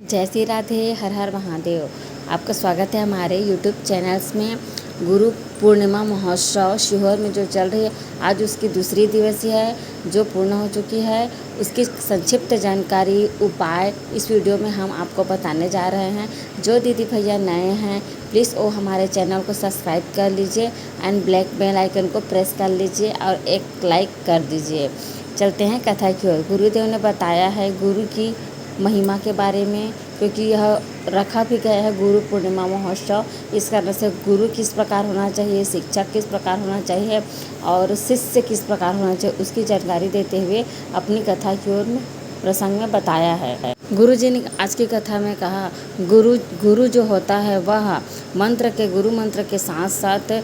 जय श्री राधे, हर हर महादेव। आपका स्वागत है हमारे यूट्यूब चैनल्स में। गुरु पूर्णिमा महोत्सव सीहोर में जो चल रही है, आज उसकी दूसरी दिवसीय है जो पूर्ण हो चुकी है। उसकी संक्षिप्त जानकारी उपाय इस वीडियो में हम आपको बताने जा रहे हैं। जो दीदी भैया नए हैं प्लीज़ वो हमारे चैनल को सब्सक्राइब कर लीजिए एंड ब्लैक बेल आइकन को प्रेस कर लीजिए और एक लाइक कर दीजिए। चलते हैं कथा की ओर। गुरुदेव ने बताया है गुरु की महिमा के बारे में, क्योंकि यह रखा भी गया है गुरु पूर्णिमा महोत्सव। इस कारण से गुरु किस प्रकार होना चाहिए, शिक्षक किस प्रकार होना चाहिए और शिष्य किस प्रकार होना चाहिए, उसकी जानकारी देते हुए अपनी कथा की ओर प्रसंग में बताया है। गुरु जी ने आज की कथा में कहा, गुरु जो होता है वह मंत्र के गुरु मंत्र के साथ साथ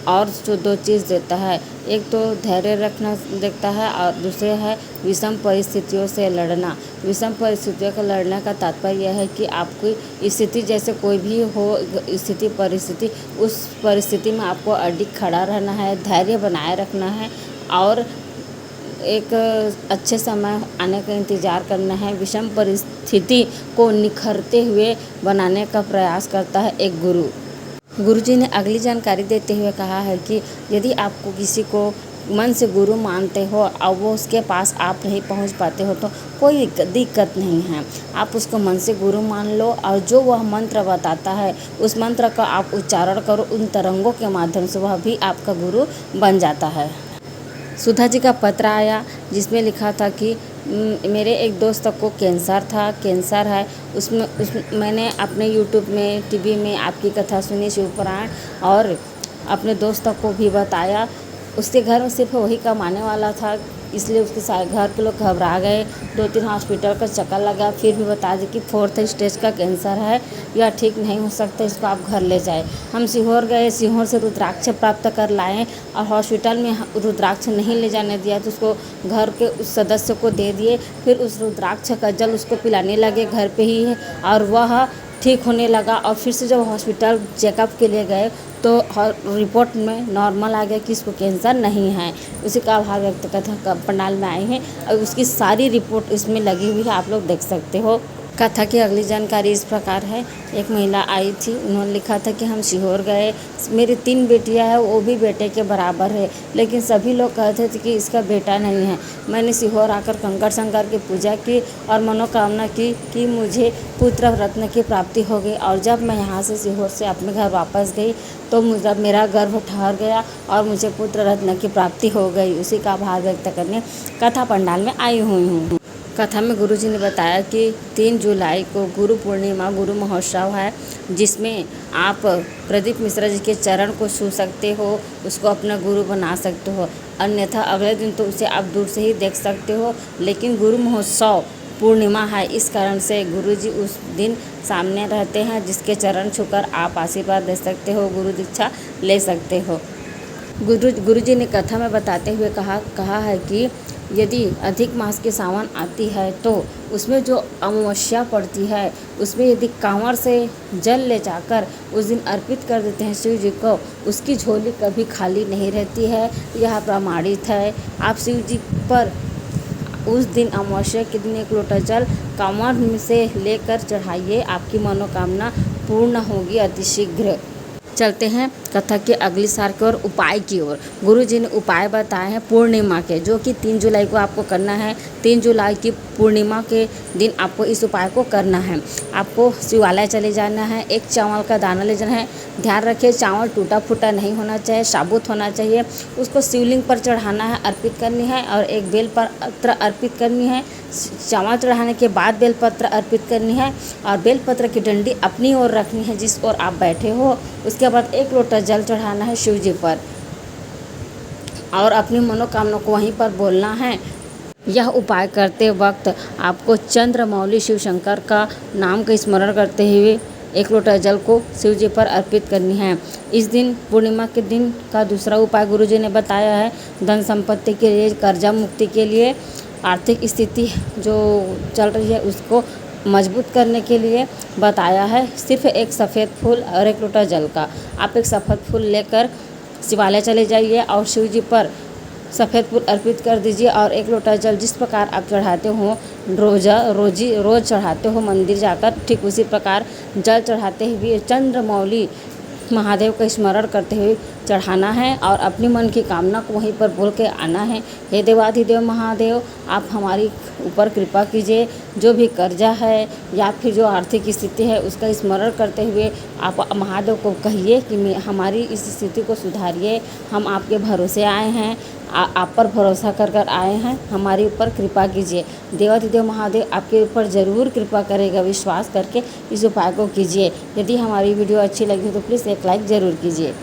और जो दो चीज़ देता है, एक तो धैर्य रखना देता है और दूसरे है विषम परिस्थितियों से लड़ना। विषम परिस्थितियों का लड़ने का तात्पर्य यह है कि आपकी स्थिति जैसे कोई भी हो स्थिति परिस्थिति, उस परिस्थिति में आपको अडिग खड़ा रहना है, धैर्य बनाए रखना है और एक अच्छे समय आने का इंतज़ार करना है। विषम परिस्थिति को निखरते हुए बनाने का प्रयास करता है एक गुरु। गुरुजी ने अगली जानकारी देते हुए कहा है कि यदि आपको किसी को मन से गुरु मानते हो और वो उसके पास आप नहीं पहुंच पाते हो तो कोई दिक्कत नहीं है। आप उसको मन से गुरु मान लो और जो वह मंत्र बताता है उस मंत्र का आप उच्चारण करो, उन तरंगों के माध्यम से वह भी आपका गुरु बन जाता है। सुधा जी का पत्र आया जिसमें लिखा था कि मेरे एक दोस्त को कैंसर है। उसमें मैंने अपने यूट्यूब में टीवी में आपकी कथा सुनी शिवपुराण और अपने दोस्त को भी बताया। उसके घर में सिर्फ वही कमाने वाला था, इसलिए उसके सारे घर के लोग घबरा गए। 2-3 हॉस्पिटल का चक्कर लगा, फिर भी बता दी कि 4th स्टेज का कैंसर है, यह ठीक नहीं हो सकता, इसको आप घर ले जाए। हम सीहोर गए, सीहोर से रुद्राक्ष प्राप्त कर लाए और हॉस्पिटल में रुद्राक्ष नहीं ले जाने दिया तो उसको घर के उस सदस्य को दे दिए। फिर उस रुद्राक्ष का जल उसको पिलाने लगे घर पे ही है और वह ठीक होने लगा। और फिर से जब हॉस्पिटल चेकअप के लिए गए तो रिपोर्ट में नॉर्मल आ गया कि इसको कैंसर नहीं है। उसी का आभार व्यक्त कथा पंडाल में आए हैं और उसकी सारी रिपोर्ट इसमें लगी हुई है, आप लोग देख सकते हो। कथा की अगली जानकारी इस प्रकार है। एक महिला आई थी, उन्होंने लिखा था कि हम सीहोर गए, मेरी 3 बेटियां हैं, वो भी बेटे के बराबर है, लेकिन सभी लोग कहते थे कि इसका बेटा नहीं है। मैंने सीहोर आकर कंकड़ शंकर की पूजा की और मनोकामना की कि मुझे पुत्र रत्न की प्राप्ति हो गई। और जब मैं यहाँ से सीहोर से अपने घर वापस गई तो मेरा गर्भ ठहर गया और मुझे पुत्र रत्न की प्राप्ति हो गई। उसी का आभार व्यक्त करने कथा पंडाल में आई हुई हूँ। कथा में गुरुजी ने बताया कि 3 जुलाई को गुरु पूर्णिमा गुरु महोत्सव है, जिसमें आप प्रदीप मिश्रा जी के चरण को छू सकते हो, उसको अपना गुरु बना सकते हो। अन्यथा अगले दिन तो उसे आप दूर से ही देख सकते हो, लेकिन गुरु महोत्सव पूर्णिमा है, इस कारण से गुरुजी उस दिन सामने रहते हैं, जिसके चरण छूकर आप आशीर्वाद दे सकते हो, गुरु दीक्षा ले सकते हो। गुरुजी ने कथा में बताते हुए कहा है कि यदि अधिक मास के सावन आती है तो उसमें जो अमावस्या पड़ती है उसमें यदि कांवर से जल ले जाकर उस दिन अर्पित कर देते हैं शिव जी को, उसकी झोली कभी खाली नहीं रहती है। यह प्रमाणित है। आप शिव जी पर उस दिन अमावस्या के दिन 1 लोटा जल कांवर से लेकर चढ़ाइए, आपकी मनोकामना पूर्ण होगी अतिशीघ्र। चलते हैं कथा के अगली सार की ओर, उपाय की ओर। गुरु जी ने उपाय बताए हैं पूर्णिमा के, जो कि 3 जुलाई को आपको करना है। 3 जुलाई की पूर्णिमा के दिन आपको इस उपाय को करना है। आपको शिवालय चले जाना है, एक चावल का दाना ले जाना है। ध्यान रखिए चावल टूटा फूटा नहीं होना चाहिए, साबुत होना चाहिए। उसको शिवलिंग पर चढ़ाना है, अर्पित करनी है और एक बेलपत्र अर्पित करनी है। चावल चढ़ाने के बाद बेलपत्र अर्पित करनी है और बेलपत्र की डंडी अपनी ओर रखनी है जिस ओर आप बैठे हो। उसके बाद 1 लोटा जल चढ़ाना है शिव जी पर और अपनी मनोकामना को वहीं पर बोलना है। यह उपाय करते वक्त आपको चंद्रमौली शिव शंकर का नाम का स्मरण करते हुए 1 लोटा जल को शिव जी पर अर्पित करनी है। इस दिन पूर्णिमा के दिन का दूसरा उपाय गुरुजी ने बताया है धन संपत्ति के लिए, कर्जा मुक्ति के लिए, आर्थिक स्थिति जो चल रही है उसको मजबूत करने के लिए बताया है। सिर्फ एक सफ़ेद फूल और 1 लोटा जल का आप एक सफ़ेद फूल लेकर शिवालय चले जाइए और शिव जी पर सफ़ेद फूल अर्पित कर दीजिए और 1 लोटा जल जिस प्रकार आप चढ़ाते हो रोज़ चढ़ाते हो मंदिर जाकर, ठीक उसी प्रकार जल चढ़ाते हुए चंद्रमौली महादेव का स्मरण करते हुए चढ़ाना है और अपनी मन की कामना को वहीं पर बोल के आना है। हे देवाधिदेव महादेव, आप हमारी ऊपर कृपा कीजिए। जो भी कर्जा है या फिर जो आर्थिक स्थिति है उसका स्मरण करते हुए आप महादेव को कहिए कि हमारी इस स्थिति को सुधारिए। हम आपके भरोसे आए हैं, आप पर भरोसा कर आए हैं, हमारे ऊपर कृपा कीजिए। देवाधिदेव महादेव आपके ऊपर ज़रूर कृपा करेगा, विश्वास करके इस उपाय को कीजिए। यदि हमारी वीडियो अच्छी लगी हो तो प्लीज़ एक लाइक ज़रूर कीजिए।